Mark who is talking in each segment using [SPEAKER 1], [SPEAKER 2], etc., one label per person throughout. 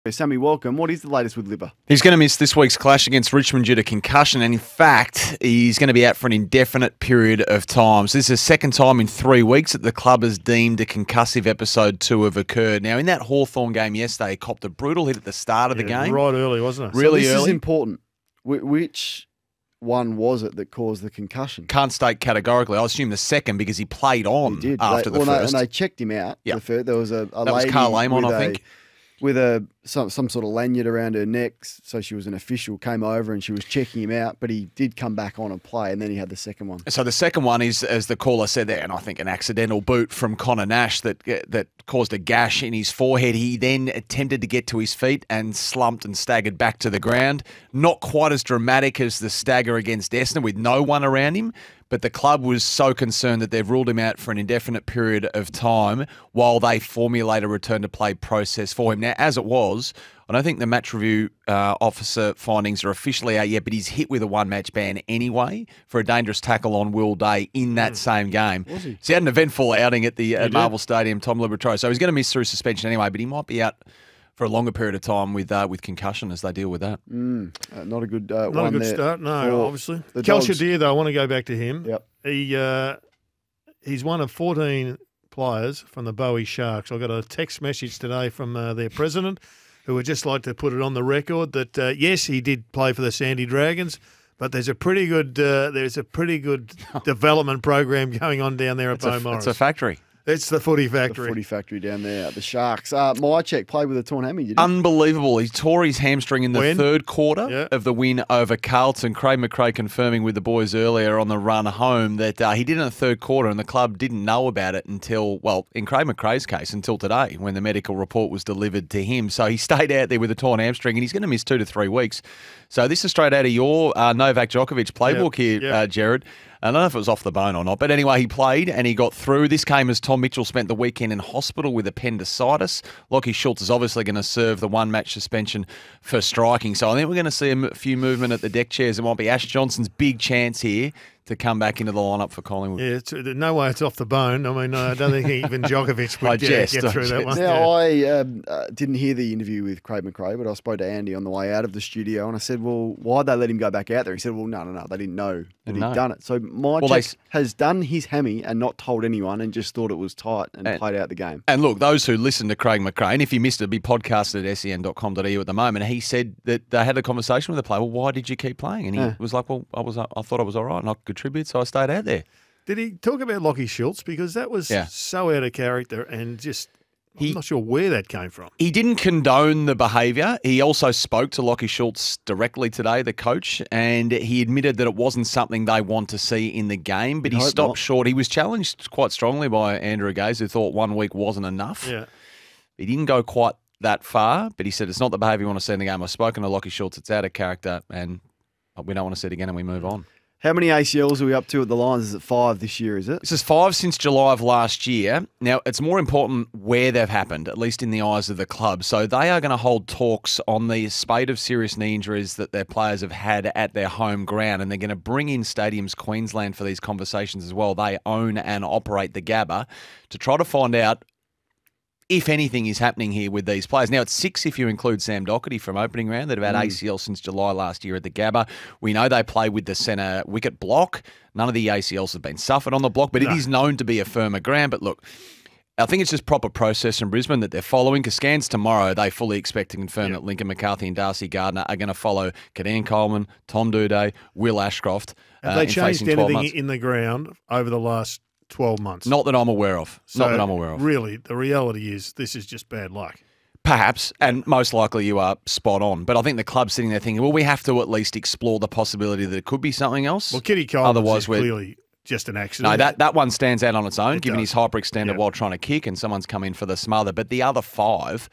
[SPEAKER 1] Sammy, welcome. What is the latest with Libba?
[SPEAKER 2] He's going to miss this week's clash against Richmond due to concussion, and in fact, he's going to be out for an indefinite period of time. So this is the second time in 3 weeks that the club has deemed a concussive episode to have occurred. Now, in that Hawthorn game yesterday, he copped a brutal hit at the start of the game.
[SPEAKER 3] Right early, wasn't it?
[SPEAKER 2] Really
[SPEAKER 1] so this
[SPEAKER 2] early.
[SPEAKER 1] is important. Which one was it that caused the concussion?
[SPEAKER 2] Can't state categorically. I assume the second because he played on after the first.
[SPEAKER 1] And they checked him out.
[SPEAKER 2] Yep.
[SPEAKER 1] There was a
[SPEAKER 2] that
[SPEAKER 1] lady
[SPEAKER 2] was Carl Amon, I think.
[SPEAKER 1] With some sort of lanyard around her neck, so she was an official, came over and she was checking him out, but he did come back on and play, and then he had the second one.
[SPEAKER 2] So the second one is, as the caller said there, and I think an accidental boot from Connor Nash that caused a gash in his forehead. He then attempted to get to his feet and slumped and staggered back to the ground. Not quite as dramatic as the stagger against Essendon with no one around him, but the club was so concerned that they've ruled him out for an indefinite period of time while they formulate a return to play process for him. Now, as it was, I don't think the match review officer findings are officially out yet, but he's hit with a one-match ban anyway for a dangerous tackle on Will Day in that same game.
[SPEAKER 1] Was he?
[SPEAKER 2] So he had an eventful outing at the Marvel Stadium, Tom Liberatore. So he's going to miss through suspension anyway, but he might be out for a longer period of time with concussion as they deal with that.
[SPEAKER 1] Not a good
[SPEAKER 3] Not
[SPEAKER 1] one
[SPEAKER 3] a good
[SPEAKER 1] there
[SPEAKER 3] start, no, obviously.
[SPEAKER 1] the
[SPEAKER 3] Kel
[SPEAKER 1] Dogs.
[SPEAKER 3] Shadir, though, I want to go back to him.
[SPEAKER 1] Yep.
[SPEAKER 3] He's one of 14 players from the Bowie Sharks. I got a text message today from their president who would just like to put it on the record that, yes, he did play for the Sandy Dragons, but there's a pretty good development program going on down there at Bow Morris.
[SPEAKER 2] It's a factory.
[SPEAKER 3] It's the footy factory.
[SPEAKER 1] The footy factory down there at the Sharks. Mycheck played with a torn hammy, did he?
[SPEAKER 2] Unbelievable. He tore his hamstring in the third quarter of the win over Carlton. Craig McRae confirming with the boys earlier on the run home that he did in the third quarter and the club didn't know about it until, well, in Craig McRae's case, until today when the medical report was delivered to him. So he stayed out there with a torn hamstring and he's going to miss 2 to 3 weeks. So this is straight out of your Novak Djokovic playbook here, Gerard. I don't know if it was off the bone or not, but anyway, he played and he got through. This came as Tom Mitchell spent the weekend in hospital with appendicitis. Lachie Schultz is obviously going to serve the one-match suspension for striking. So I think we're going to see a few movement at the deck chairs. It might be Ash Johnson's big chance here to come back into the lineup for Collingwood.
[SPEAKER 3] Yeah, no way it's off the bone. I mean, I don't think even Djokovic would get through that one.
[SPEAKER 1] Now, I didn't hear the interview with Craig McRae, but I spoke to Andy on the way out of the studio, and I said, well, why'd they let him go back out there? He said, well, no, they didn't know that he'd done it. So Mycheck has done his hammy and not told anyone and just thought it was tight and played out the game.
[SPEAKER 2] And look, those who listen to Craig McRae, and if you missed it, it'll be podcasted at sen.com.au at the moment, he said that they had a conversation with the player, well, why did you keep playing? And he was like, well, I thought I was all right and I could contribute, so I stayed out there.
[SPEAKER 3] Did he talk about Lachie Schultz? Because that was so out of character and just I'm not sure where that came from.
[SPEAKER 2] He didn't condone the behaviour. He also spoke to Lachie Schultz directly today, the coach, and he admitted that it wasn't something they want to see in the game, but he stopped short. He was challenged quite strongly by Andrew Gaze, who thought 1 week wasn't enough.
[SPEAKER 3] Yeah.
[SPEAKER 2] He didn't go quite that far, but he said it's not the behaviour you want to see in the game. I've spoken to Lachie Schultz. It's out of character, and we don't want to see it again, and we move on.
[SPEAKER 1] How many ACLs are we up to at the Lions? Is it 5 this year, is it?
[SPEAKER 2] This is 5 since July of last year. Now, it's more important where they've happened, at least in the eyes of the club. So they are going to hold talks on the spate of serious knee injuries that their players have had at their home ground, and they're going to bring in Stadiums Queensland for these conversations as well. They own and operate the Gabba to try to find out if anything is happening here with these players. Now, it's 6 if you include Sam Doherty from opening round that have had ACL since July last year at the Gabba. We know they play with the centre wicket block. None of the ACLs have been suffered on the block, but it is known to be a firmer ground. But look, I think it's just proper process in Brisbane that they're following, because scans tomorrow, they fully expect to confirm that Lincoln McCarthy and Darcy Gardner are going to follow Kadeem Coleman, Tom Doedee, Will Ashcroft.
[SPEAKER 3] Have they changed anything in the ground over the last 12 months?
[SPEAKER 2] Not that I'm aware of.
[SPEAKER 3] So
[SPEAKER 2] Not that I'm aware of.
[SPEAKER 3] Really, the reality is this is just bad luck.
[SPEAKER 2] Perhaps, and most likely you are spot on. But I think the club's sitting there thinking, well, we have to at least explore the possibility that it could be something else.
[SPEAKER 3] Well, Kitty Coleman is clearly just an accident.
[SPEAKER 2] No, that one stands out on its own, given he's hyperextended while trying to kick and someone's come in for the smother. But the other 5...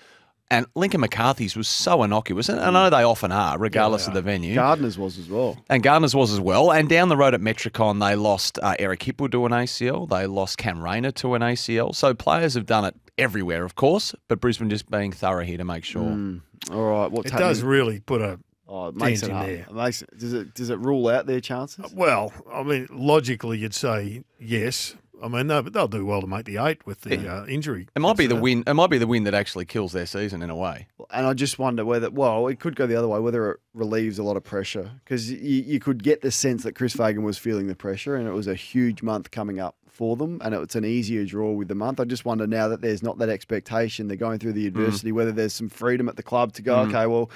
[SPEAKER 2] And Lincoln McCarthy's was so innocuous, and I know they often are, regardless of the venue.
[SPEAKER 1] Gardner's was as well.
[SPEAKER 2] And Gardner's was as well. And down the road at Metricon, they lost Eric Hipwood to an ACL. They lost Cam Rayner to an ACL. So players have done it everywhere, of course, but Brisbane just being thorough here to make sure.
[SPEAKER 1] All right, what's happening?
[SPEAKER 3] Does really put a
[SPEAKER 1] it makes it
[SPEAKER 3] in
[SPEAKER 1] hard.
[SPEAKER 3] there.
[SPEAKER 1] Does it rule out their chances?
[SPEAKER 3] Well, I mean, logically you'd say yes. I mean, they'll do well to make the 8 with the injury.
[SPEAKER 2] It might be the win. It might be the win that actually kills their season in a way.
[SPEAKER 1] And I just wonder whether, well, it could go the other way, whether it relieves a lot of pressure, because you could get the sense that Chris Fagan was feeling the pressure, and it was a huge month coming up for them, and it's an easier draw with the month. I just wonder now that there's not that expectation, they're going through the adversity, whether there's some freedom at the club to go, okay, well,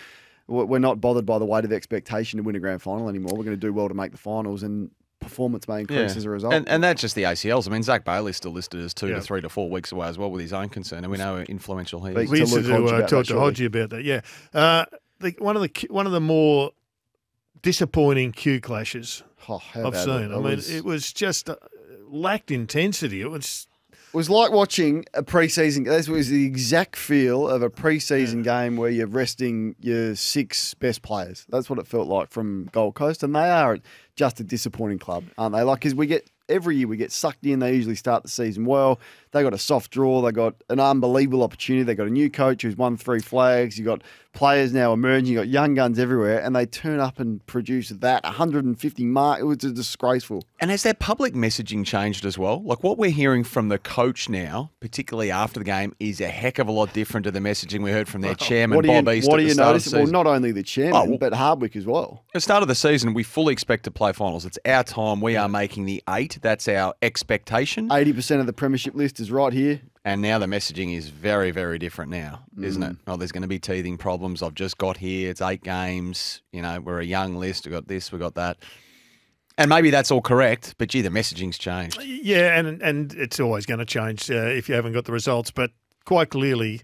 [SPEAKER 1] we're not bothered by the weight of expectation to win a grand final anymore. We're going to do well to make the finals, and performance may increase as a result.
[SPEAKER 2] And that's just the ACLs. I mean, Zach Bailey's still listed as 2 to 3 to 4 weeks away as well with his own concern, and we know how influential he is.
[SPEAKER 3] We used to talk to Hodge about that, one of the more disappointing Q clashes I've seen. I mean, it was just lacked intensity. It was
[SPEAKER 1] like watching a preseason. That was the exact feel of a preseason game where you're resting your 6 best players. That's what it felt like from Gold Coast, and they are just a disappointing club, aren't they? Like, because every year we get sucked in. They usually start the season well. They got a soft draw. They got an unbelievable opportunity. They got a new coach who's won 3 flags. You got players now emerging. You got young guns everywhere, and they turn up and produce that 150 mark. It was disgraceful.
[SPEAKER 2] And has their public messaging changed as well? Like, what we're hearing from the coach now, particularly after the game, is a heck of a lot different to the messaging we heard from their chairman, Bob East.
[SPEAKER 1] What do you notice? Well, not only the chairman, but Hardwick as well.
[SPEAKER 2] At the start of the season, we fully expect to play finals. It's our time. We are making the 8. That's our expectation.
[SPEAKER 1] 80% of the premiership list is right here.
[SPEAKER 2] And now the messaging is very, very different now, isn't it? Oh, there's going to be teething problems. I've just got here. It's 8 games. You know, we're a young list. We've got this, we've got that. And maybe that's all correct, but, gee, the messaging's changed.
[SPEAKER 3] Yeah, and it's always going to change if you haven't got the results. But quite clearly,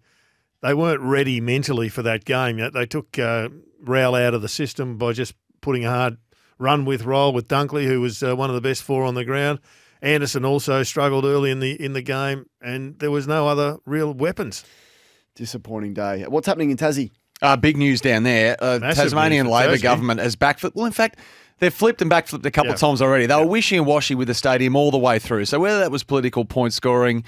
[SPEAKER 3] they weren't ready mentally for that game. They took Rowell out of the system by just putting a hard run with roll with Dunkley, who was one of the best 4 on the ground. Anderson also struggled early in the game, and there was no other real weapons.
[SPEAKER 1] Disappointing day. What's happening in Tassie?
[SPEAKER 2] Big news down there. Tasmanian Labor government has backflipped. Well, in fact, they've flipped and backflipped a couple of times already. They were wishy-washy with the stadium all the way through. So whether that was political point scoring,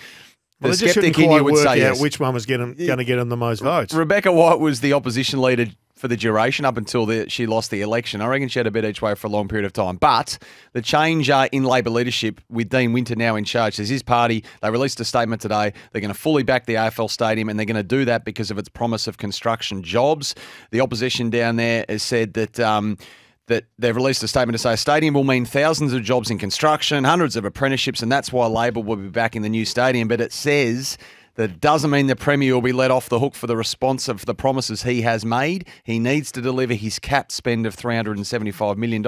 [SPEAKER 2] the skeptic in you would say yes.
[SPEAKER 3] Which one was going to get them the most votes?
[SPEAKER 2] Rebecca White was the opposition leader for the duration up until she lost the election. I reckon she had a bit each way for a long period of time. But the change in Labor leadership with Dean Winter now in charge, says his party, they released a statement today, they're going to fully back the AFL stadium, and they're going to do that because of its promise of construction jobs. The opposition down there has said that that they've released a statement to say a stadium will mean thousands of jobs in construction, hundreds of apprenticeships, and that's why Labor will be back in the new stadium. But it says that doesn't mean the Premier will be let off the hook for the response of the promises he has made. He needs to deliver his capped spend of $375 million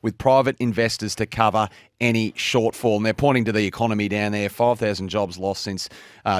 [SPEAKER 2] with private investors to cover any shortfall. And they're pointing to the economy down there. 5,000 jobs lost since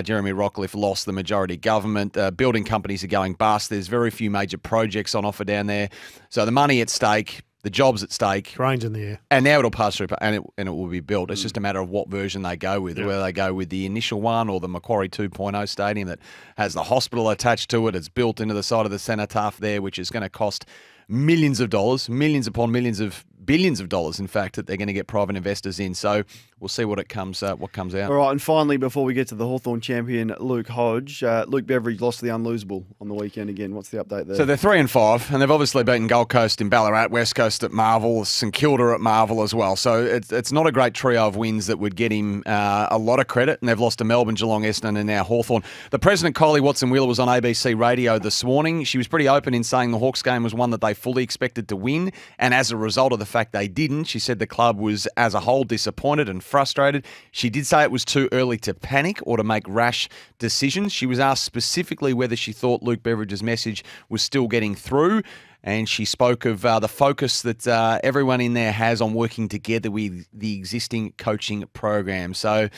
[SPEAKER 2] Jeremy Rockcliffe lost the majority government. Building companies are going bust. There's very few major projects on offer down there. So the money at stake, the jobs at stake.
[SPEAKER 3] Cranes in the air.
[SPEAKER 2] And now it'll pass through and it will be built. It's just a matter of what version they go with, whether they go with the initial one or the Macquarie 2.0 stadium that has the hospital attached to it. It's built into the side of the cenotaph there, which is going to cost millions of dollars, millions upon millions of billions of dollars, in fact, that they're going to get private investors in. So we'll see what comes out.
[SPEAKER 1] All right, and finally, before we get to the Hawthorn champion, Luke Hodge, Luke Beveridge lost to the unlosable on the weekend again. What's the update there?
[SPEAKER 2] So they're 3-5, and they've obviously beaten Gold Coast in Ballarat, West Coast at Marvel, St Kilda at Marvel as well. So it's not a great trio of wins that would get him a lot of credit, and they've lost to Melbourne, Geelong, Essendon, and now Hawthorn. The president, Kylie Watson-Wheeler, was on ABC Radio this morning. She was pretty open in saying the Hawks game was one that they fully expected to win, and as a result of the fact they didn't, she said the club was as a whole disappointed and frustrated. She did say it was too early to panic or to make rash decisions. She was asked specifically whether she thought Luke Beveridge's message was still getting through, and she spoke of the focus that everyone in there has on working together with the existing coaching program. So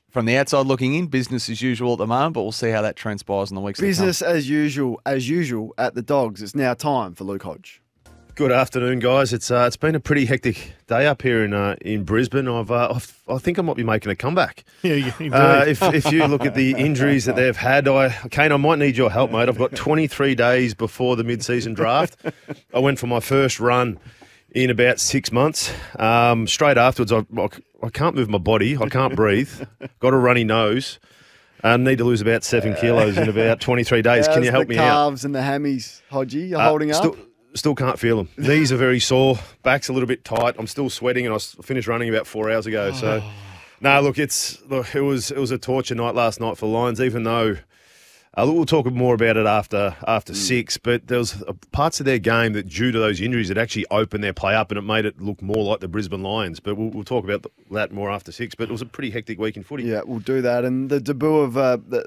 [SPEAKER 2] from the outside looking in, business as usual at the moment, but we'll see how that transpires in the weeks to come.
[SPEAKER 1] Business as usual at the Dogs. It's now time for Luke Hodge.
[SPEAKER 4] Good afternoon, guys. It's been a pretty hectic day up here in Brisbane. I think I might be making a comeback.
[SPEAKER 3] Yeah, you do.
[SPEAKER 4] If you look at the injuries that they've had, Kane, I might need your help, mate. I've got 23 days before the mid-season draft. I went for my first run in about 6 months. Straight afterwards, I can't move my body. I can't breathe. Got a runny nose. I need to lose about 7 kilos in about 23 days. Can you help me out?
[SPEAKER 1] The calves and the hammies, Hodgie, you're holding up?
[SPEAKER 4] Still can't feel them. Knees are very sore. Back's a little bit tight. I'm still sweating, and I finished running about 4 hours ago. So No, look, it was a torture night last night for Lions, even though we'll talk more about it after 6, but there was parts of their game that, due to those injuries, it actually opened their play up and it made it look more like the Brisbane Lions. But we'll talk about that more after 6. But it was a pretty hectic week in footy.
[SPEAKER 1] Yeah, we'll do that. And the debut of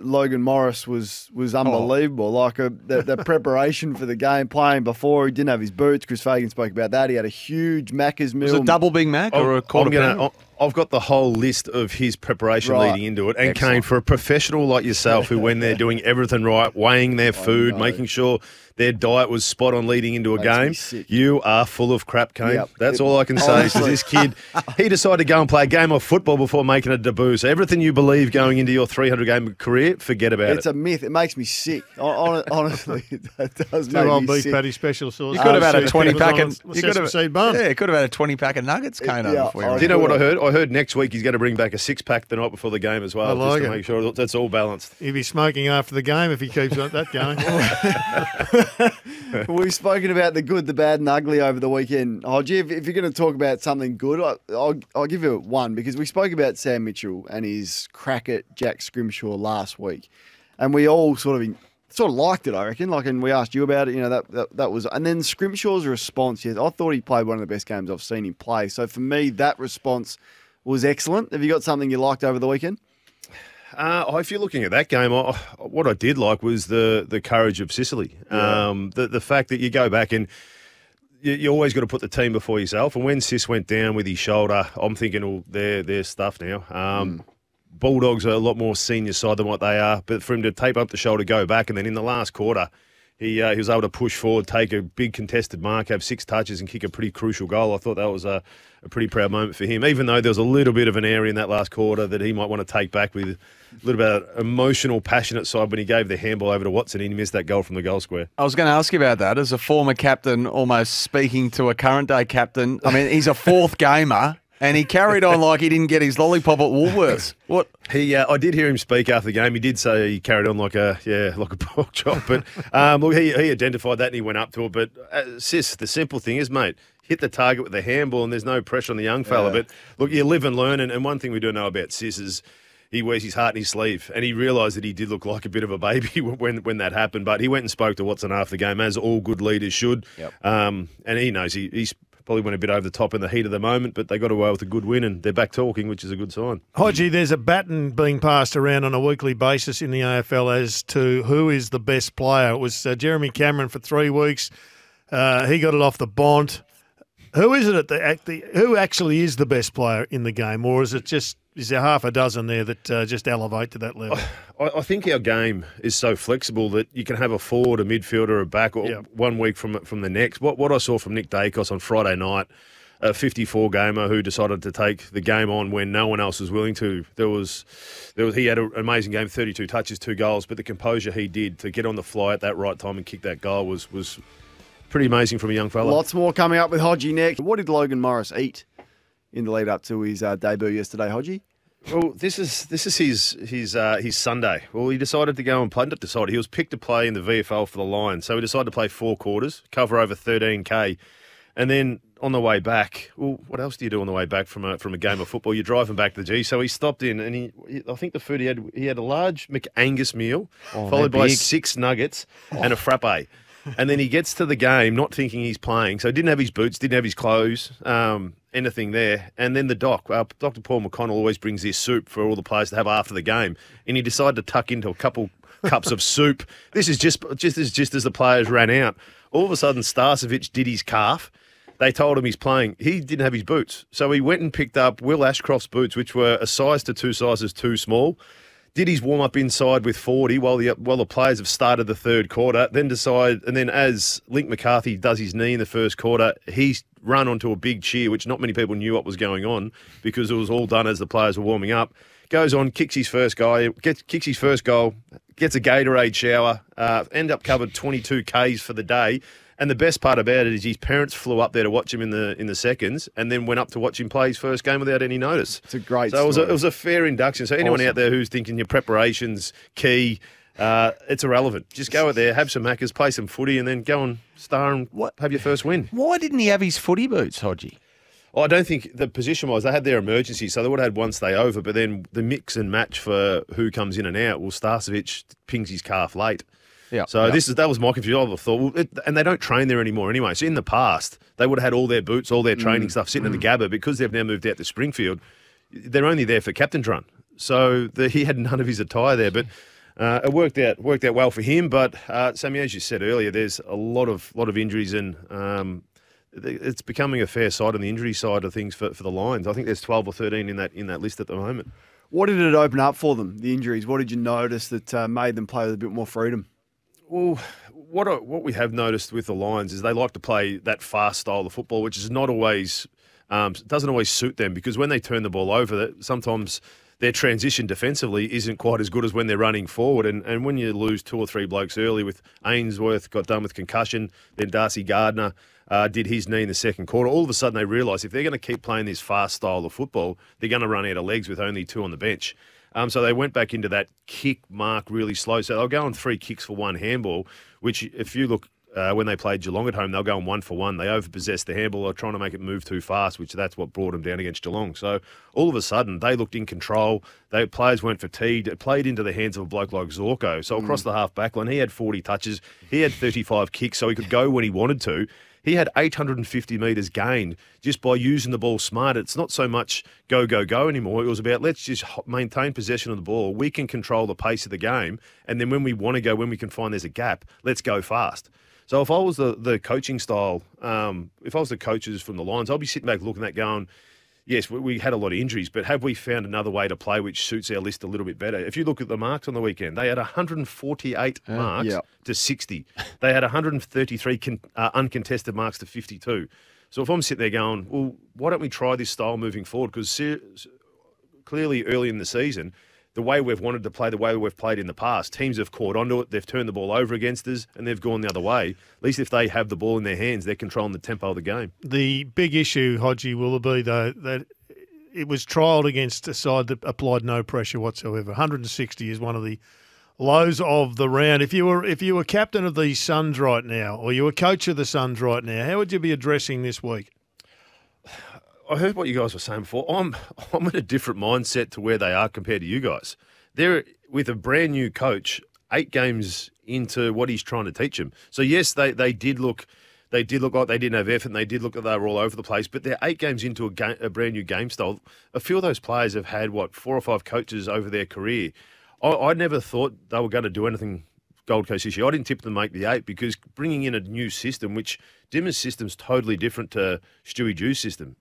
[SPEAKER 1] Logan Morris was unbelievable. Like the preparation for the game, playing before, he didn't have his boots. Chris Fagan spoke about that. He had a huge Macca's meal.
[SPEAKER 2] Was it a double Big Mac or a quarter pounder?
[SPEAKER 4] I've got the whole list of his preparation leading into it. And Kane, for a professional like yourself, who when they're doing everything right, weighing their food, making sure their diet was spot on leading into a game, you are full of crap, Kane. Yep. That's all I can say. Because this kid, he decided to go and play a game of football before making a debut. So everything you believe going into your 300-game career, forget about it.
[SPEAKER 1] It's a myth. It makes me sick. Honestly, that does make
[SPEAKER 3] old
[SPEAKER 1] me
[SPEAKER 3] beef
[SPEAKER 1] sick.
[SPEAKER 3] patty special sauce.
[SPEAKER 2] You could have had a 20-pack.
[SPEAKER 3] You could have
[SPEAKER 2] had a 20-pack of nuggets, Kane.
[SPEAKER 1] Yeah,
[SPEAKER 2] Do
[SPEAKER 4] you know what I heard? I heard next week he's going to bring back a 6-pack the night before the game as well, just to make sure that's all balanced.
[SPEAKER 3] He'll be smoking after the game if he keeps that going.
[SPEAKER 1] We've spoken about the good, the bad and ugly over the weekend. Hodge, if you're going to talk about something good, I'll give you one, because we spoke about Sam Mitchell and his crack at Jack Scrimshaw last week. And we all sort of liked it, I reckon. And we asked you about it, that was... And then Scrimshaw's response, yes, I thought he played one of the best games I've seen him play. So for me, that response was excellent. Have you got something you liked over the weekend?
[SPEAKER 4] If you're looking at that game, what I did like was the courage of Sicily. Yeah. The fact that you go back and you always got to put the team before yourself. And when Sis went down with his shoulder, I'm thinking, they're stuffed now. Bulldogs are a lot more senior side than what they are. But for him to tape up the shoulder, go back, and then in the last quarter, he was able to push forward, take a big contested mark, have 6 touches and kick a pretty crucial goal. I thought that was a pretty proud moment for him, even though there was a little bit of an area in that last quarter that he might want to take back with a little bit of emotional, passionate side when he gave the handball over to Watson and he missed that goal from the goal square.
[SPEAKER 2] I was going to ask you about that. As a former captain, almost speaking to a current day captain, I mean, he's a 4th gamer. And he carried on like he didn't get his lollipop at Woolworths. What?
[SPEAKER 4] I did hear him speak after the game. He did say he carried on like a pork chop. But look, he identified that and he went up to it. But Sis, the simple thing is, mate, hit the target with the handball and there's no pressure on the young fella. But look, you live and learn. And one thing we do know about Sis is he wears his heart in his sleeve. And he realised that he did look like a bit of a baby when that happened. But he went and spoke to Watson after the game, as all good leaders should. Yep. And he knows he's probably went a bit over the top in the heat of the moment, but they got away with a good win and they're back talking, which is a good sign.
[SPEAKER 3] Hodgie, there's a baton being passed around on a weekly basis in the AFL as to who is the best player. It was Jeremy Cameron for 3 weeks. He got it off the Bont. Who is it who actually is the best player in the game, or is there half a dozen there that just elevate to that level?
[SPEAKER 4] I think our game is so flexible that you can have a forward, a midfielder, a back, or 1 week from the next. What I saw from Nick Dacos on Friday night, a 54-gamer who decided to take the game on when no one else was willing to. He had an amazing game, 32 touches, 2 goals, but the composure he did to get on the fly at that right time and kick that goal was pretty amazing from a young fella.
[SPEAKER 1] Lots more coming up with Hodgie next. What did Logan Morris eat in the lead up to his debut yesterday, Hodgie?
[SPEAKER 4] Well, this is his Sunday. Well, he decided to go and play. Not decided. He was picked to play in the VFL for the Lions, so he decided to play 4 quarters, cover over 13K, and then on the way back. Well, what else do you do on the way back from a game of football? You're driving back to the G. So he stopped in, and I think the food he had a large McAngus meal, followed by 6 nuggets and a frappe. And then he gets to the game not thinking he's playing. So he didn't have his boots, didn't have his clothes, anything there. And then the Dr. Paul McConnell always brings this soup for all the players to have after the game. And he decided to tuck into a couple cups of soup. This is just as the players ran out. All of a sudden, Starcevic did his calf. They told him he's playing. He didn't have his boots. So he went and picked up Will Ashcroft's boots, which were a size to 2 sizes too small. Did his warm-up inside with 40 while the players have started the 3rd quarter, and then as Link McCarthy does his knee in the 1st quarter, he's run onto a big cheer, which not many people knew what was going on because it was all done as the players were warming up. Goes on, kicks his first goal, gets a Gatorade shower, end up covered 22 Ks for the day. And the best part about it is his parents flew up there to watch him in the seconds and then went up to watch him play his first game without any notice.
[SPEAKER 1] It's a great story.
[SPEAKER 4] It was a fair induction. So anyone out there who's thinking your preparation's key, it's irrelevant. Just go out there, have some Maccas, play some footy and then go and star and have your first win.
[SPEAKER 2] Why didn't he have his footy boots, Hodgie?
[SPEAKER 4] I don't think the position-wise, they had their emergency, so they would have had one stay over, but then the mix and match for who comes in and out, well, Starcevic pings his calf late.
[SPEAKER 2] Yeah.
[SPEAKER 4] So that was my confusion. I thought, and they don't train there anymore anyway. So in the past, they would have had all their boots, all their training stuff sitting in the Gabba. Because they've now moved out to Springfield, they're only there for captain's run. So he had none of his attire there, but it worked out well for him. But Sammy, as you said earlier, there's a lot of injuries, and it's becoming a fair side on the injury side of things for the Lions. I think there's 12 or 13 in that list at the moment.
[SPEAKER 1] What did it open up for them, the injuries? What did you notice that made them play with a bit more freedom?
[SPEAKER 4] Well, what we have noticed with the Lions is they like to play that fast style of football, which is not always doesn't always suit them, because when they turn the ball over, sometimes their transition defensively isn't quite as good as when they're running forward. And when you lose 2 or 3 blokes early, with Ainsworth got done with concussion, then Darcy Gardner did his knee in the second quarter, all of a sudden they realise if they're going to keep playing this fast style of football, they're going to run out of legs with only 2 on the bench. So they went back into that kick mark really slow. So they'll go on 3 kicks for 1 handball, which if you look when they played Geelong at home, they'll go on 1 for 1. They overpossessed the handball. They're trying to make it move too fast, which that's what brought them down against Geelong. So all of a sudden, they looked in control. Players weren't fatigued. It played into the hands of a bloke like Zorko. So across the half-back line, he had 40 touches. He had 35 kicks, so he could go when he wanted to. He had 850 metres gained just by using the ball smart. It's not so much go, go, go anymore. It was about let's just maintain possession of the ball. We can control the pace of the game. And then when we want to go, when we can find there's a gap, let's go fast. So if I was the coaching style, if I was the coaches from the Lions, I'd be sitting back looking at that going, yes, we had a lot of injuries, but have we found another way to play which suits our list a little bit better? If you look at the marks on the weekend, they had 148 marks to 60. They had 133 uncontested marks to 52. So if I'm sitting there going, well, why don't we try this style moving forward? Because clearly early in the season, the way we've wanted to play, the way we've played in the past, teams have caught onto it, they've turned the ball over against us, and they've gone the other way. At least if they have the ball in their hands, they're controlling the tempo of the game.
[SPEAKER 3] The big issue, Hodgie, will be, though, that it was trialled against a side that applied no pressure whatsoever. 160 is one of the lows of the round. If you were captain of the Suns right now, or you were coach of the Suns right now, how would you be addressing this week?
[SPEAKER 4] I heard what you guys were saying before. I'm in a different mindset to where they are compared to you guys. They're with a brand new coach, 8 games into what he's trying to teach them. So yes, they did look like they didn't have effort, and they did look like they were all over the place. But they're 8 games into a brand new game style. A few of those players have had 4 or 5 coaches over their career. I never thought they were going to do anything Gold Coast this year. I didn't tip them to make the 8, because bringing in a new system, which Dimmer's system's totally different to Stewie Jew's system.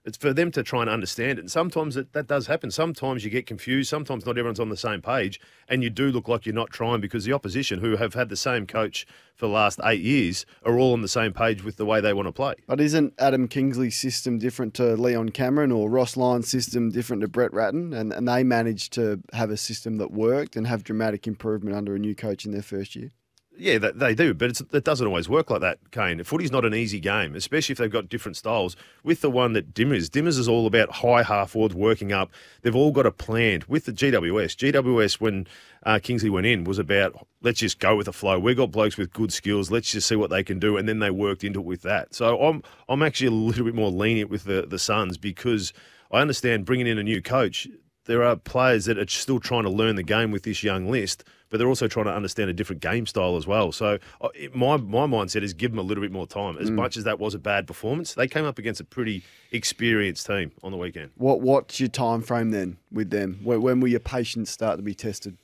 [SPEAKER 4] It's for them to try and understand it. And sometimes that does happen. Sometimes you get confused. Sometimes not everyone's on the same page. And you do look like you're not trying, because the opposition, who have had the same coach for the last 8 years, are all on the same page with the way they want to play.
[SPEAKER 1] But isn't Adam Kingsley's system different to Leon Cameron, or Ross Lyon's system different to Brett Ratton? And they managed to have a system that worked and have dramatic improvement under a new coach in their first year?
[SPEAKER 4] Yeah, they do, but it doesn't always work like that, Kane. Footy's not an easy game, especially if they've got different styles. With the one that Dimmers is all about high half-forwards working up. They've all got a plan. With the GWS, when Kingsley went in, was about, let's just go with the flow. We've got blokes with good skills. Let's just see what they can do, and then they worked into it with that. So I'm actually a little bit more lenient with the Suns, because I understand bringing in a new coach, there are players that are still trying to learn the game with this young list, but they're also trying to understand a different game style as well. So my mindset is give them a little bit more time. As much as that was a bad performance, they came up against a pretty experienced team on the weekend.
[SPEAKER 1] What's your time frame then with them? When will your patience start to be tested?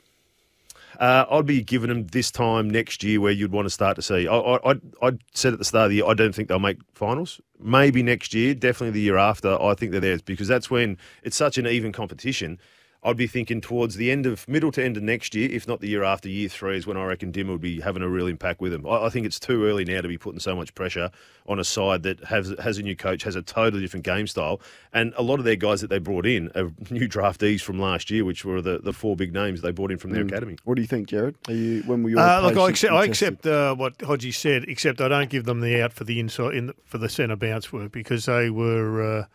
[SPEAKER 4] I'd be giving them this time next year where you'd want to start to see. I said at the start of the year, I don't think they'll make finals. Maybe next year, definitely the year after, I think they're there, because that's when it's such an even competition. I'd be thinking towards the middle to end of next year, if not the year after, year 3 is when I reckon Dim would be having a real impact with them. I think it's too early now to be putting so much pressure on a side that has a new coach, has a totally different game style. And a lot of their guys that they brought in are new draftees from last year, which were the 4 big names they brought in from their academy.
[SPEAKER 1] What do you think, Gerard? When were your
[SPEAKER 3] look, I accept what Hodgie said, except I don't give them the out for the inside for the centre bounce work, because they were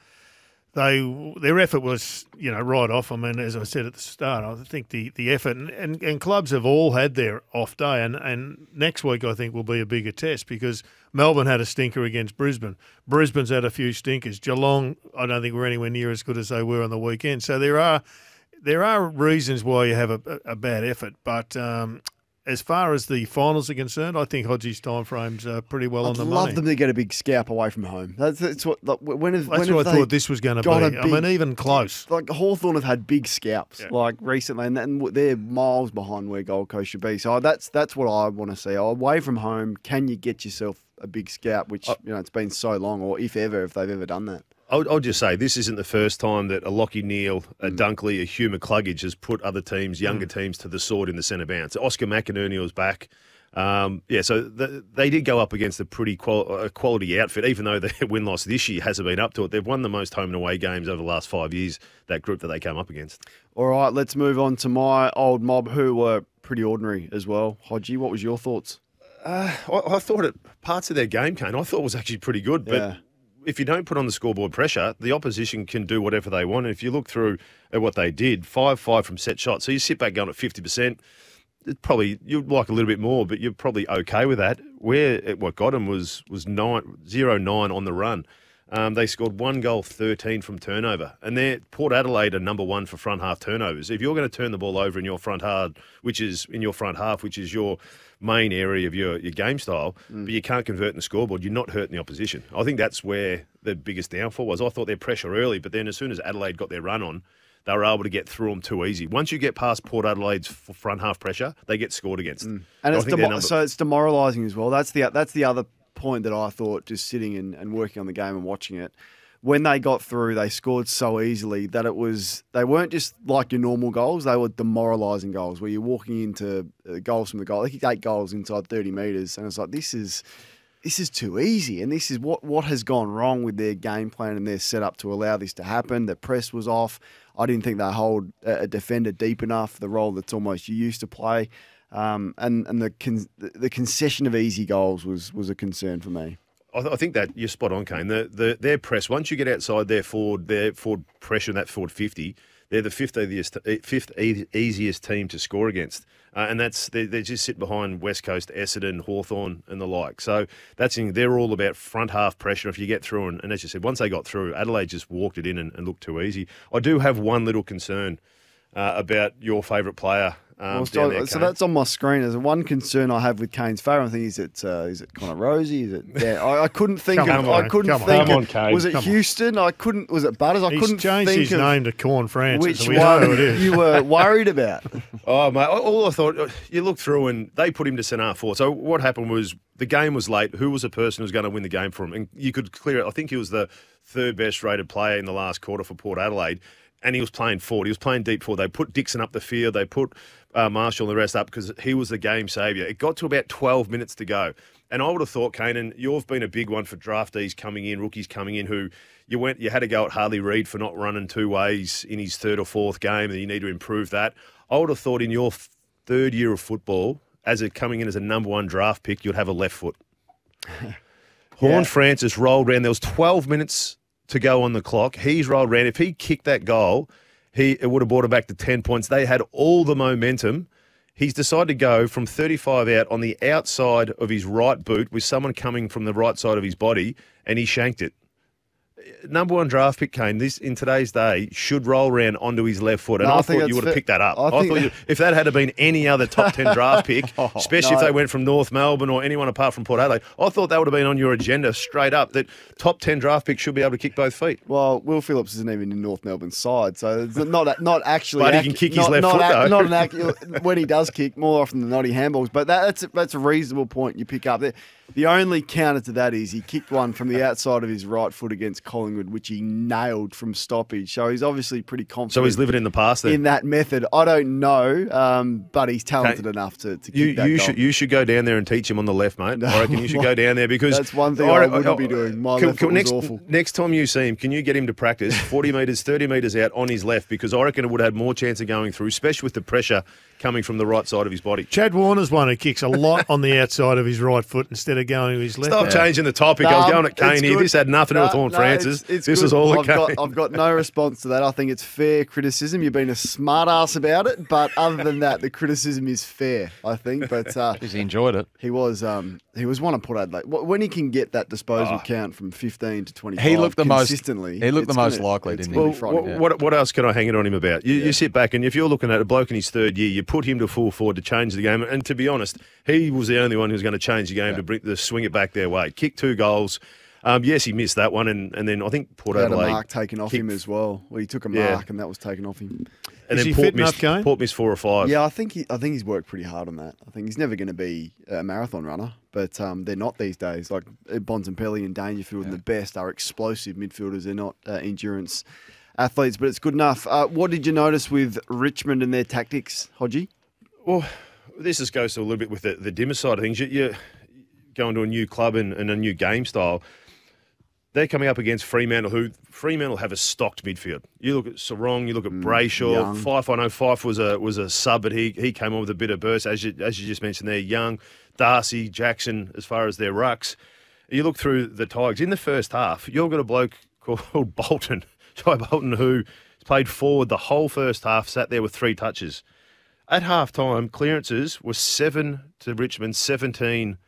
[SPEAKER 3] their effort was, right off. I mean, as I said at the start, I think the effort and clubs have all had their off day, and next week I think will be a bigger test because Melbourne had a stinker against Brisbane. Brisbane's had a few stinkers. Geelong, I don't think we're anywhere near as good as they were on the weekend. So there are reasons why you have a bad effort, but. As far as the finals are concerned, I think Hodge's time frame's pretty well on the money.
[SPEAKER 1] I'd love them to get a big scalp away from home. That's what I
[SPEAKER 3] thought this was going to be. I mean, even close.
[SPEAKER 1] Like Hawthorn have had big scalps recently, and they're miles behind where Gold Coast should be. So that's what I want to see. Away from home, can you get yourself a big scalp? Which it's been so long, or if they've ever done that.
[SPEAKER 4] I'll just say this isn't the first time that a Lockie Neal, a Dunkley, a Hugh McCluggage has put other teams, younger teams, to the sword in the centre bounce. Oscar McInerney was back. So they did go up against a pretty quality outfit, even though their win-loss this year hasn't been up to it. They've won the most home and away games over the last 5 years, that group that they came up against.
[SPEAKER 1] All right, let's move on to my old mob, who were pretty ordinary as well. Hodgie, what was your thoughts?
[SPEAKER 4] I thought parts of their game, Kane, I thought was actually pretty good, but... If you don't put on the scoreboard pressure, the opposition can do whatever they want. And if you look through at what they did, 5-5 from set shots. So you sit back going at 50%. Probably you'd like a little bit more, but you're probably okay with that. What got them was 0-9 on the run. They scored 1 goal, 13 from turnover. And Port Adelaide are number 1 for front half turnovers. If you're going to turn the ball over in your front half, which is your main area of your game style, but you can't convert in the scoreboard, you're not hurting the opposition. I think that's where the biggest downfall was. I thought their pressure early, but then as soon as Adelaide got their run on, they were able to get through them too easy. Once you get past Port Adelaide's front half pressure, they get scored against.
[SPEAKER 1] And it's demoralising as well. That's the other point that I thought, just sitting and working on the game and watching it. When they got through, they scored so easily that they weren't just like your normal goals, they were demoralising goals where you're walking into goals from the goal. They kicked 8 goals inside 30 metres, and it's like, this is too easy, and this is what has gone wrong with their game plan and their setup to allow this to happen. The press was off. I didn't think they hold a defender deep enough, the role that's almost you used to play, and the concession of easy goals was a concern for me.
[SPEAKER 4] I think that you're spot on, Kane. Their press, once you get outside their forward pressure in that forward 50, they're the fifth easiest team to score against. And they just sit behind West Coast, Essendon, Hawthorn and the like. So they're all about front half pressure if you get through. And as you said, once they got through, Adelaide just walked it in and looked too easy. I do have one little concern about your favourite player. So
[SPEAKER 1] that's on my screen. There's one concern I have with Kane's favourite. I think is it Connor Rozee? Is it? I couldn't think of. I couldn't think. Was it Houston? I couldn't. Was it Butters? I couldn't
[SPEAKER 3] changed
[SPEAKER 1] think
[SPEAKER 3] his name to Corn Francis.
[SPEAKER 1] Which one you were worried about?
[SPEAKER 4] Oh mate, all I thought, you look through and they put him to centre forward. So what happened was the game was late. Who was the person who was going to win the game for him? And you could clear it. I think he was the 3rd best rated player in the last quarter for Port Adelaide. And he was playing forward. He was playing deep forward. They put Dixon up the field. They put Marshall and the rest up because he was the game saviour. It got to about 12 minutes to go. And I would have thought, Kane, and you've been a big one for draftees coming in, rookies coming in, who you had to go at Harley Reid for not running 2 ways in his 3rd or 4th game, and you need to improve that. I would have thought in your 3rd year of football, coming in as a number 1 draft pick, you'd have a left foot. Horn Francis rolled around. There was 12 minutes to go on the clock. He's rolled around. If he kicked that goal, it would have brought him back to 10 points. They had all the momentum. He's decided to go from 35 out on the outside of his right boot with someone coming from the right side of his body, and he shanked it. Number 1 draft pick, Kane, this in today's day should roll around onto his left foot. And I thought you would have picked that up. If that had been any other top 10 draft pick, especially if they went from North Melbourne or anyone apart from Port Adelaide, I thought that would have been on your agenda straight up, that top 10 draft pick should be able to kick both feet.
[SPEAKER 1] Well, Will Phillips isn't even in North Melbourne's side, so it's not actually.
[SPEAKER 4] But he can kick his left foot, though.
[SPEAKER 1] When he does kick, more often than not, he handballs. But that's a reasonable point you pick up there. The only counter to that is he kicked one from the outside of his right foot against Collingwood, which he nailed from stoppage. So he's obviously pretty confident.
[SPEAKER 4] So he's living in the past then?
[SPEAKER 1] In that method. I don't know, but he's talented enough to kick that goal.
[SPEAKER 4] You should go down there and teach him on the left, mate. I reckon you should go down there because...
[SPEAKER 1] That's one thing I wouldn't be doing. My left foot was awful.
[SPEAKER 4] Next time you see him, can you get him to practice 40 metres, 30 metres out on his left? Because I reckon it would have had more chance of going through, especially with the pressure coming from the right side of his body.
[SPEAKER 3] Chad Warner's one who kicks a lot on the outside of his right foot instead of going to his left.
[SPEAKER 4] Stop changing the topic. I was going at Kane here. This had nothing to do with Horn Francis. This is all at Kane.
[SPEAKER 1] I've got no response to that. I think it's fair criticism. You've been a smart ass about it, but other than that, the criticism is fair, I think. But
[SPEAKER 2] he enjoyed it.
[SPEAKER 1] He was one of Port Adelaide. When he can get that disposal count from 15 to 25
[SPEAKER 2] he looked the
[SPEAKER 1] consistently.
[SPEAKER 2] He looked the most likely, didn't he?
[SPEAKER 4] What else can I hang it on him about? You sit back and if you're looking at a bloke in his third year, you put him to full forward to change the game. And to be honest, he was the only one who was going to change the game to swing it back their way. Kick 2 goals. Yes, he missed that one, and then I think Port Adelaide
[SPEAKER 1] had a mark taken off him as well. Well, he took a mark, and that was taken off him.
[SPEAKER 4] And
[SPEAKER 3] Is
[SPEAKER 4] then
[SPEAKER 3] he fit enough, Kane?
[SPEAKER 4] Port missed 4 or 5.
[SPEAKER 1] Yeah, I think he's worked pretty hard on that. I think he's never going to be a marathon runner, but they're not these days. Like Bontempelli and Dangerfield and the best are explosive midfielders. They're not endurance athletes, but it's good enough. What did you notice with Richmond and their tactics, Hodgie?
[SPEAKER 4] Well, this goes to a little bit with the dimmer side of things. You're going to a new club and a new game style. They're coming up against Fremantle, who Fremantle have a stocked midfield. You look at Sarong, you look at Brayshaw, Fife. I know Fife was a sub, but he came on with a bit of burst, as you just mentioned there. Young, Darcy, Jackson, as far as their rucks. You look through the Tigers. In the first half, you've got a bloke called Bolton, Jai Bolton, who played forward the whole first half, sat there with 3 touches. At half-time, clearances were 7 to Richmond, 17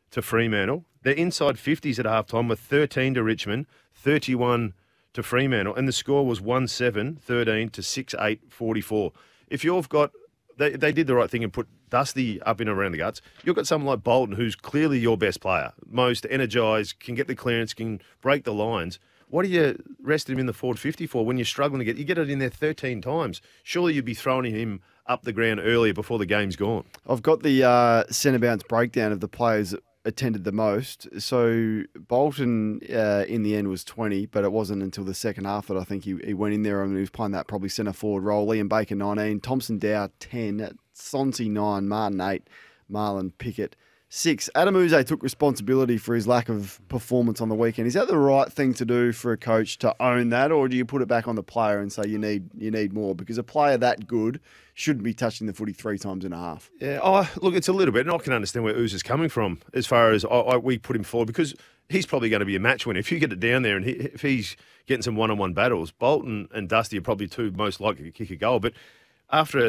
[SPEAKER 4] to Fremantle. Their inside 50s at half-time were 13 to Richmond, 31 to Fremantle, and the score was 1-7, 13 to 6-8, 44. If you've got... They did the right thing and put Dusty up in around the guts. You've got someone like Bolton, who's clearly your best player, most energised, can get the clearance, can break the lines. What are you resting him in the forward 50 for when you're struggling to you get it in there 13 times? Surely you'd be throwing him up the ground earlier before the game's gone.
[SPEAKER 1] I've got the centre bounce breakdown of the players that attended the most. So Bolton in the end was 20, but it wasn't until the second half that I think he went in there and he was playing that probably centre forward role. Liam Baker 19, Thompson Dow 10, Sonsi 9, Martin 8, Marlon Pickett 6. Adam Uze took responsibility for his lack of performance on the weekend. Is that the right thing to do for a coach, to own that, or do you put it back on the player and say you need more? Because a player that good shouldn't be touching the footy 3 times and a half.
[SPEAKER 4] Yeah, look, it's a little bit, and I can understand where Uze is coming from as far as we put him forward, because he's probably going to be a match winner. If you get it down there and if he's getting some one-on-one battles, Bolton and Dusty are probably 2 most likely to kick a goal, but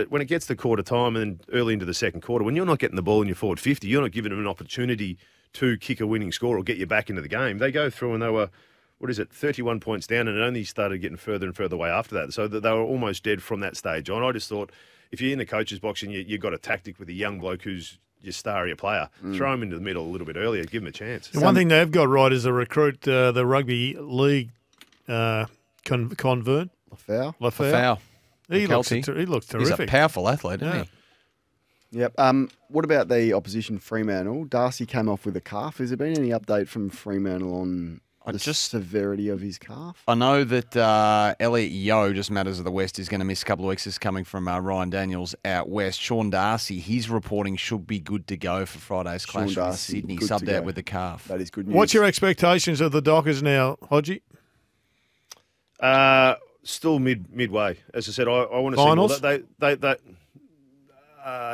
[SPEAKER 4] when it gets to quarter time and early into the second quarter, when you're not getting the ball in your forward 50, you're not giving them an opportunity to kick a winning score or get you back into the game. They go through and they were, 31 points down, and it only started getting further and further away after that. So they were almost dead from that stage on. I just thought, if you're in the coach's box and you've got a tactic with a young bloke who's your star of your player, throw him into the middle a little bit earlier, give him a chance.
[SPEAKER 3] The one thing they've got right is to recruit the rugby league convert.
[SPEAKER 1] Lafau.
[SPEAKER 3] He looks terrific.
[SPEAKER 2] He's a powerful athlete, isn't
[SPEAKER 3] he?
[SPEAKER 1] Yep. What about the opposition Fremantle? Darcy came off with a calf. Has there been any update from Fremantle on the severity of his calf?
[SPEAKER 2] I know that Elliot Yeo, just Matters of the West, is going to miss a couple of weeks. This is coming from Ryan Daniels out west. Sean Darcy, his reporting should be good to go for Friday's clash with Sydney, subbed out with the calf.
[SPEAKER 1] That is good news.
[SPEAKER 3] What's your expectations of the Dockers now, Hodgie?
[SPEAKER 4] Still midway. As I said, I want to
[SPEAKER 3] Finals?
[SPEAKER 4] see more.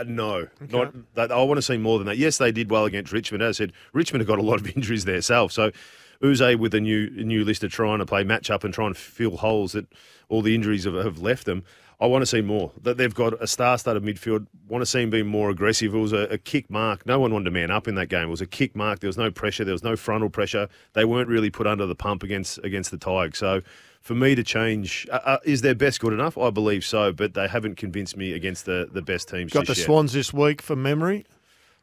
[SPEAKER 4] No. Okay. I want to see more than that. Yes, they did well against Richmond. As I said, Richmond have got a lot of injuries themselves. So Uze with a new list of trying to play match-up and trying to fill holes that all the injuries have left them. I want to see more. That they've got a star-studded midfield. Want to see them be more aggressive. It was a kick mark. No one wanted to man up in that game. It was a kick mark. There was no pressure. There was no frontal pressure. They weren't really put under the pump against the Tigers. So for me to change, is their best good enough? I believe so, but they haven't convinced me against the best teams.
[SPEAKER 3] Got the Swans this week for memory.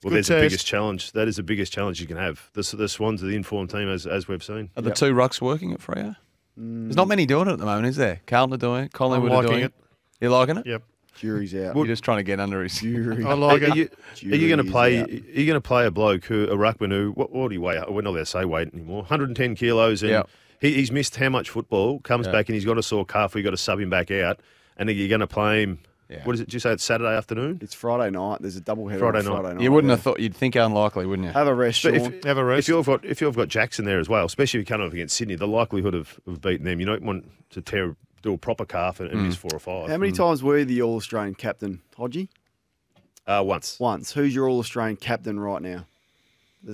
[SPEAKER 4] Well, there's the biggest challenge. That is the biggest challenge you can have. The Swans are the informed team, as we've seen.
[SPEAKER 2] Are the 2 rucks working it for you? There's not many doing it at the moment, is there? Carlton are doing it. Collingwood are doing it. You're liking it?
[SPEAKER 3] Yep.
[SPEAKER 1] Jury's out.
[SPEAKER 2] You're just trying to get under his.
[SPEAKER 1] Jury.
[SPEAKER 3] I like it.
[SPEAKER 4] Are you going to play? Are you going to play a bloke a ruckman who? What do you weigh? We're not allowed to say weight anymore. 110 kilos, and he's missed how much football? Comes back and he's got a sore calf. You've got to sub him back out, and you're going to play him. Yeah. What is it? Did you say it's Saturday afternoon?
[SPEAKER 1] It's Friday night. There's a double header
[SPEAKER 4] Friday
[SPEAKER 1] night.
[SPEAKER 2] You wouldn't have thought. You'd think unlikely, wouldn't you?
[SPEAKER 1] Have a rest, Sean.
[SPEAKER 3] Have a rest.
[SPEAKER 4] If you've got Jackson there as well, especially if you come up against Sydney, the likelihood of beating them, you don't want to do a proper calf and miss 4 or 5.
[SPEAKER 1] How many times were you the All-Australian captain, Hodgie?
[SPEAKER 4] Once.
[SPEAKER 1] Once. Who's your All-Australian captain right now?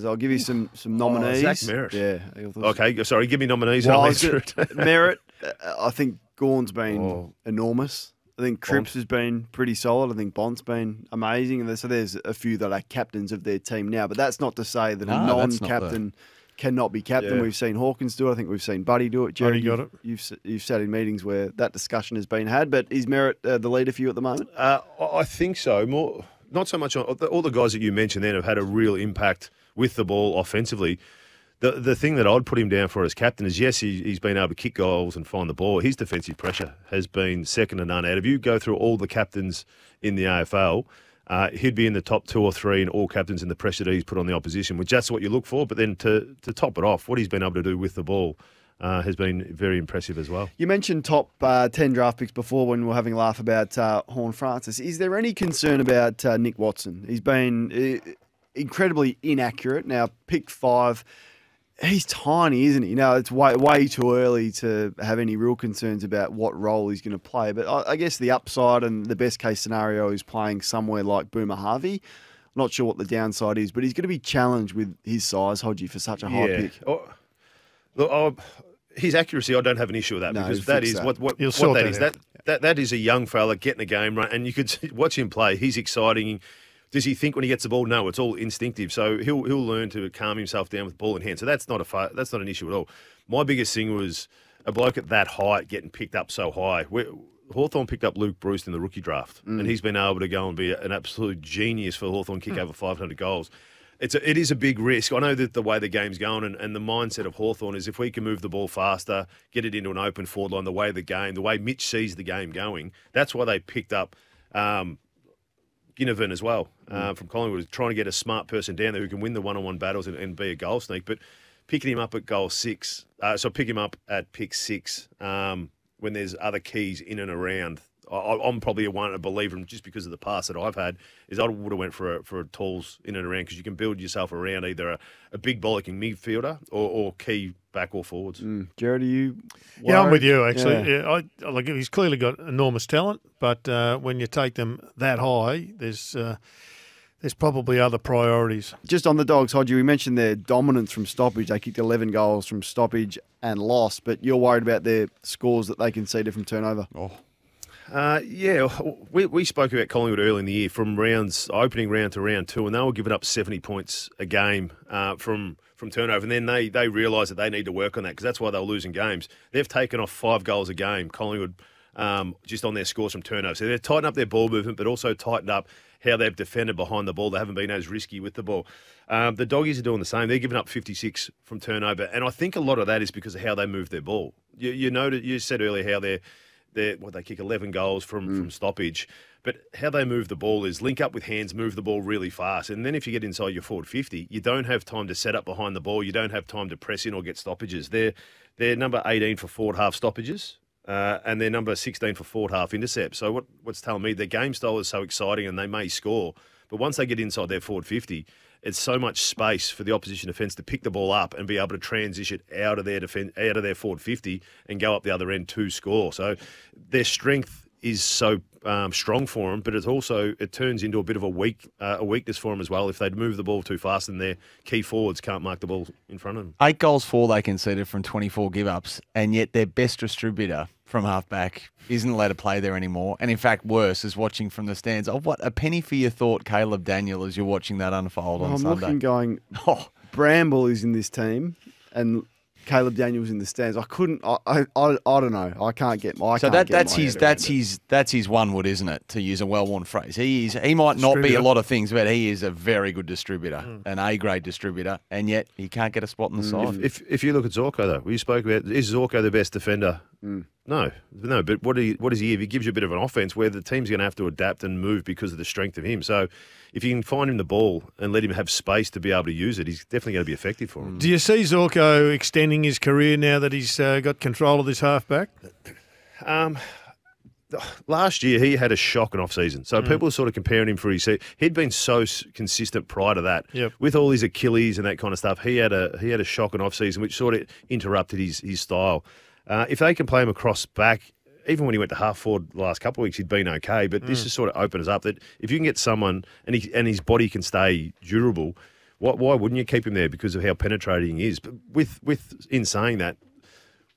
[SPEAKER 1] I'll give you some nominees.
[SPEAKER 4] Zach Merritt.
[SPEAKER 1] Yeah.
[SPEAKER 4] Okay, sorry, give me nominees.
[SPEAKER 1] Well,
[SPEAKER 4] I'll answer it.
[SPEAKER 1] Merritt, I think Gawn's been enormous. I think Cripps has been pretty solid. I think Bont's been amazing. And so there's a few that are captains of their team now. But that's not to say that a non-captain cannot be captain. Yeah. We've seen Hawkins do it. I think we've seen Buddy do it. Jerry,
[SPEAKER 3] got it.
[SPEAKER 1] You've sat in meetings where that discussion has been had. But is Merritt the leader for you at the moment?
[SPEAKER 4] I think so. Not so much on all the guys that you mentioned then have had a real impact with the ball offensively. The thing that I'd put him down for as captain is, yes, he's been able to kick goals and find the ball. His defensive pressure has been second to none. Out of you go through all the captains in the AFL, he'd be in the top 2 or 3 in all captains in the pressure that he's put on the opposition, which that's what you look for. But then to top it off, what he's been able to do with the ball has been very impressive as well.
[SPEAKER 1] You mentioned top 10 draft picks before when we were having a laugh about Horne-Francis. Is there any concern about Nick Watson? He's been incredibly inaccurate. Now, pick 5, he's tiny, isn't he? It's way too early to have any real concerns about what role he's going to play. But I guess the upside and the best case scenario is playing somewhere like Boomer Harvey. I'm not sure what the downside is, but he's going to be challenged with his size, Hodgie, for such a high pick.
[SPEAKER 4] Look, his accuracy, I don't have an issue with that, because that is what that is. That is a young fella getting a game right, and you could watch him play. He's exciting. Does he think when he gets the ball? No, it's all instinctive. So he'll learn to calm himself down with ball in hand. So that's not an issue at all. My biggest thing was a bloke at that height getting picked up so high. Hawthorn picked up Luke Bruce in the rookie draft, and he's been able to go and be an absolute genius for Hawthorn, kick over 500 goals. It is a big risk. I know that the way the game's going and the mindset of Hawthorn is if we can move the ball faster, get it into an open forward line, the way Mitch sees the game going, that's why they picked up Ginnivan as well from Collingwood, trying to get a smart person down there who can win the one-on-one battles and be a goal sneak. But picking him up at pick him up at pick 6 when there's other keys in and around. I'm probably a believer, just because of the past that I've had, is I would have went for a tools in and around, because you can build yourself around either a big bollocking midfielder or key back or forwards.
[SPEAKER 1] Jared, are you worried?
[SPEAKER 3] Yeah, I'm with you, actually. Yeah. He's clearly got enormous talent, but when you take them that high, there's probably other priorities.
[SPEAKER 1] Just on the Dogs, Hodgie, we mentioned their dominance from stoppage. They kicked 11 goals from stoppage and lost, but you're worried about their scores that they conceded from turnover.
[SPEAKER 4] We spoke about Collingwood early in the year, from opening round to round 2, and they were giving up 70 points a game from turnover, and then they realised that they need to work on that, because that's why they were losing games. They've taken off 5 goals a game, Collingwood, just on their scores from turnover. So they've tightened up their ball movement, but also tightened up how they've defended behind the ball. They haven't been as risky with the ball. The Doggies are doing the same. They're giving up 56 from turnover, and I think a lot of that is because of how they move their ball. You said earlier how they kick 11 goals from stoppage, but how they move the ball is link up with hands, move the ball really fast, and then if you get inside your forward 50, you don't have time to set up behind the ball, you don't have time to press in or get stoppages. They're number 18 for forward half stoppages, and they're number 16 for forward half intercepts. So what's telling me, their game style is so exciting and they may score, but once they get inside their forward 50, it's so much space for the opposition defence to pick the ball up and be able to transition out of their forward 50 and go up the other end to score. So their strength is so strong for them, but it turns into a bit of a weakness for them as well if they move the ball too fast and their key forwards can't mark the ball in front of them.
[SPEAKER 2] 8 goals for they conceded from 24 give-ups, and yet their best distributor from halfback isn't allowed to play there anymore. And in fact, worse is watching from the stands. What a penny for your thought, Caleb Daniel, as you're watching that unfold on Sunday.
[SPEAKER 1] I'm looking going, Bramble is in this team and Caleb Daniel's in the stands. I don't know. I can't get my
[SPEAKER 2] that's his one wood, isn't it? To use a well-worn phrase, he might not be a lot of things, but he is a very good distributor, an A-grade distributor, and yet he can't get a spot in the side.
[SPEAKER 4] If you look at Zorko though, we spoke about, is Zorko the best defender? No. But what does he give? He gives you a bit of an offense where the team's going to have to adapt and move because of the strength of him. So if you can find him the ball and let him have space to be able to use it, he's definitely going to be effective for him.
[SPEAKER 3] Do you see Zorko extending his career now that he's got control of this halfback?
[SPEAKER 4] Last year he had a shocking off-season. So people are sort of comparing him for his season. He'd been so consistent prior to that.
[SPEAKER 3] Yep.
[SPEAKER 4] With all his Achilles and that kind of stuff, he had a shocking off-season which sort of interrupted his style. If they can play him across back even when he went to half forward the last couple of weeks, he'd been okay. But this has sort of opened us up that if you can get someone and his body can stay durable, why wouldn't you keep him there because of how penetrating he is? But in saying that,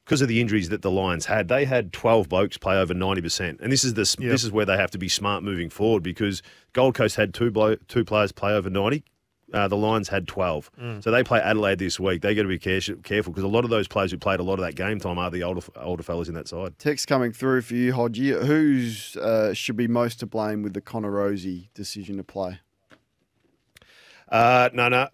[SPEAKER 4] because of the injuries that the Lions had, they had 12 blokes play over 90%. And this is where they have to be smart moving forward because Gold Coast had two players play over 90. The Lions had 12. So they play Adelaide this week. They got to be careful because a lot of those players who played a lot of that game time are the older fellas in that side.
[SPEAKER 1] Text coming through for you, Hodge. Who should be most to blame with the Connor Rozee decision to play?
[SPEAKER 4] No.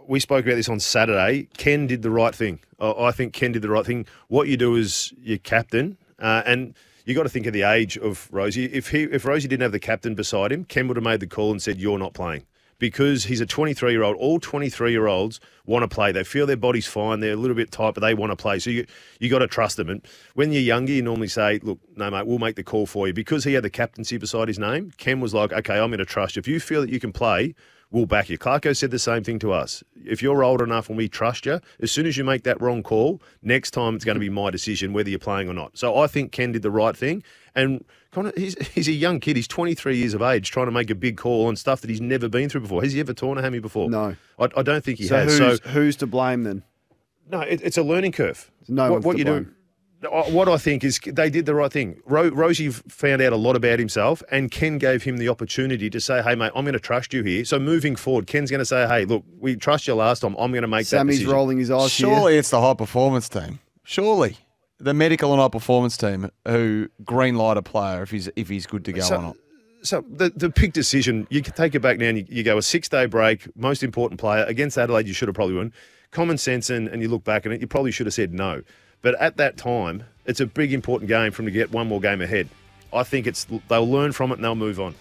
[SPEAKER 4] We spoke about this on Saturday. Ken did the right thing. I think Ken did the right thing. What you do is your captain, and you got to think of the age of Rozee. If Rozee didn't have the captain beside him, Ken would have made the call and said, "You're not playing." Because he's a 23-year-old. All 23-year-olds want to play. They feel their body's fine. They're a little bit tight, but they want to play. So you got to trust them. And when you're younger, you normally say, look, no, mate, we'll make the call for you. Because he had the captaincy beside his name, Ken was like, okay, I'm going to trust you. If you feel that you can play, we'll back you. Clarko said the same thing to us. If you're old enough and we trust you, as soon as you make that wrong call, next time it's going to be my decision whether you're playing or not. So I think Ken did the right thing. And Connor, he's a young kid. He's 23 years of age trying to make a big call on stuff that he's never been through before. Has he ever torn a hammy before?
[SPEAKER 1] No.
[SPEAKER 4] I don't think he has.
[SPEAKER 1] Who's to blame then?
[SPEAKER 4] No, it's a learning curve.
[SPEAKER 1] No
[SPEAKER 4] what you do. What I think is they did the right thing. Rozee found out a lot about himself, and Ken gave him the opportunity to say, hey, mate, I'm going to trust you here. So moving forward, Ken's going to say, hey, look, we trust you last time. I'm going to make that decision.
[SPEAKER 1] Sammy's rolling his eyes
[SPEAKER 2] Surely
[SPEAKER 1] here.
[SPEAKER 2] It's the high performance team. Surely. The medical and high performance team who green light a player if he's good to go or not.
[SPEAKER 4] So the big decision, you can take it back now and you go a 6-day break, most important player. Against Adelaide, you should have probably won. Common sense, and you look back at it, you probably should have said no. But at that time, it's a big, important game for them to get one more game ahead. I think they'll learn from it and they'll move on.